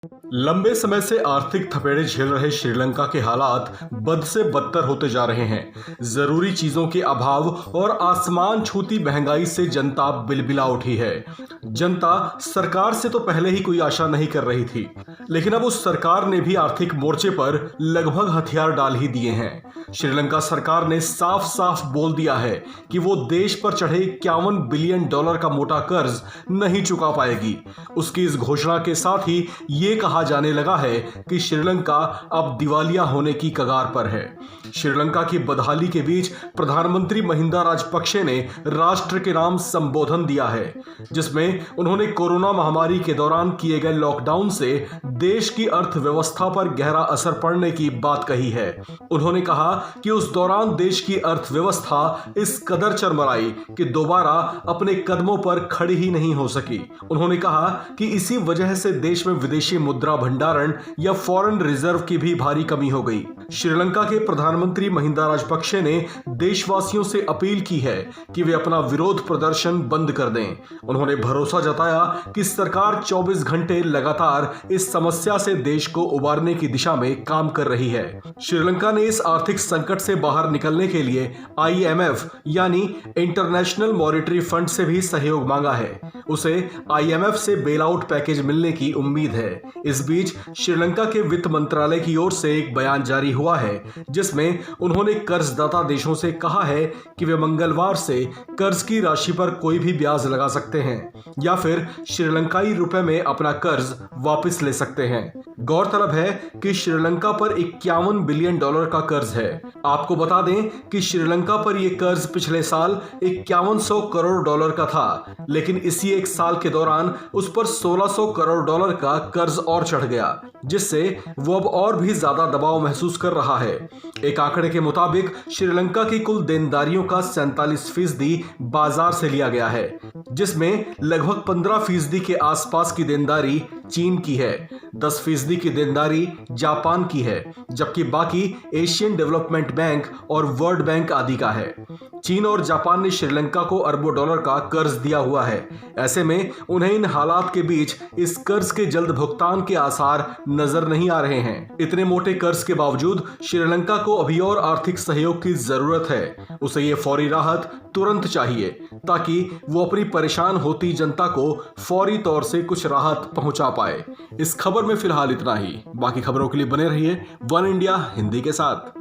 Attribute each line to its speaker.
Speaker 1: लंबे समय से आर्थिक थपेड़े झेल रहे श्रीलंका के हालात बद से बदतर होते जा रहे हैं। जरूरी चीजों के अभाव और आसमान छूती महंगाई से जनता बिलबिला उठी है। जनता सरकार से तो पहले ही कोई आशा नहीं कर रही थी, लेकिन अब उस सरकार ने भी आर्थिक मोर्चे पर लगभग हथियार डाल ही दिए हैं। श्रीलंका सरकार ने साफ साफ बोल दिया है कि वो देश पर चढ़े $51 बिलियन का मोटा कर्ज नहीं चुका पाएगी। उसकी इस घोषणा के साथ ही ये कहा जाने लगा है कि श्रीलंका अब दिवालिया होने की कगार पर है। श्रीलंका की बदहाली के बीच प्रधानमंत्री महिंदा राजपक्षे ने राष्ट्र के नाम संबोधन दिया है, जिसमें उन्होंने कोरोना महामारी के दौरान किए गए लॉकडाउन से देश की अर्थव्यवस्था पर गहरा असर पड़ने की बात कही है। उन्होंने कहा कि उस दौरान देश की अर्थव्यवस्था इस कदर चरमराई कि दोबारा अपने कदमों पर खड़ी ही नहीं हो सकी। उन्होंने कहा कि इसी वजह से देश में विदेशी मुद्रा भंडारण या फॉरेन रिजर्व की भी भारी कमी हो गई। श्रीलंका के प्रधानमंत्री महिंदा राजपक्षे ने देशवासियों से अपील की है कि वे अपना विरोध प्रदर्शन बंद कर दें। उन्होंने भरोसा जताया कि सरकार 24 घंटे लगातार इस समस्या से देश को उबारने की दिशा में काम कर रही है। श्रीलंका ने इस आर्थिक संकट से बाहर निकलने के लिए IMF यानी इंटरनेशनल मॉनेटरी फंड से भी सहयोग मांगा है। उसे IMF से बेल आउट पैकेज मिलने की उम्मीद है। इस बीच श्रीलंका के वित्त मंत्रालय की ओर से एक बयान जारी हुआ है, जिसमें उन्होंने कर्जदाता देशों से कहा है कि वे मंगलवार से कर्ज की राशि पर कोई भी ब्याज लगा सकते हैं या फिर श्रीलंकाई रुपए में अपना कर्ज वापस ले सकते हैं। गौरतलब है कि श्रीलंका पर $51 बिलियन का कर्ज है। आपको बता दें कि श्रीलंका पर यह कर्ज पिछले साल $5100 करोड़ का था, लेकिन इसी एक साल के दौरान उस पर $1600 करोड़ का कर्ज और चढ़ गया, जिससे वो अब और भी ज्यादा दबाव महसूस कर रहा है। एक आंकड़े के मुताबिक श्रीलंका की कुल देनदारियों का 47% बाजार से लिया गया है, जिसमें लगभग 15% के आसपास की देनदारी चीन की है, 10% की देनदारी जापान की है, जबकि बाकी एशियन डेवलपमेंट बैंक और वर्ल्ड बैंक आदि का है। चीन और जापान ने श्रीलंका को अरबों डॉलर का कर्ज दिया हुआ है। ऐसे में उन्हें इन हालात के बीच इस कर्ज के जल्द भुगतान के आसार नजर नहीं आ रहे हैं। इतने मोटे कर्ज के बावजूद श्रीलंका को अभी और आर्थिक सहयोग की जरूरत है। उसे ये फौरी राहत तुरंत चाहिए ताकि वो अपनी परेशान होती जनता को फौरी तौर से कुछ राहत पहुंचा पाए। इस खबर में फिलहाल इतना ही। बाकी खबरों के लिए बने रहिए वन इंडिया हिंदी के साथ।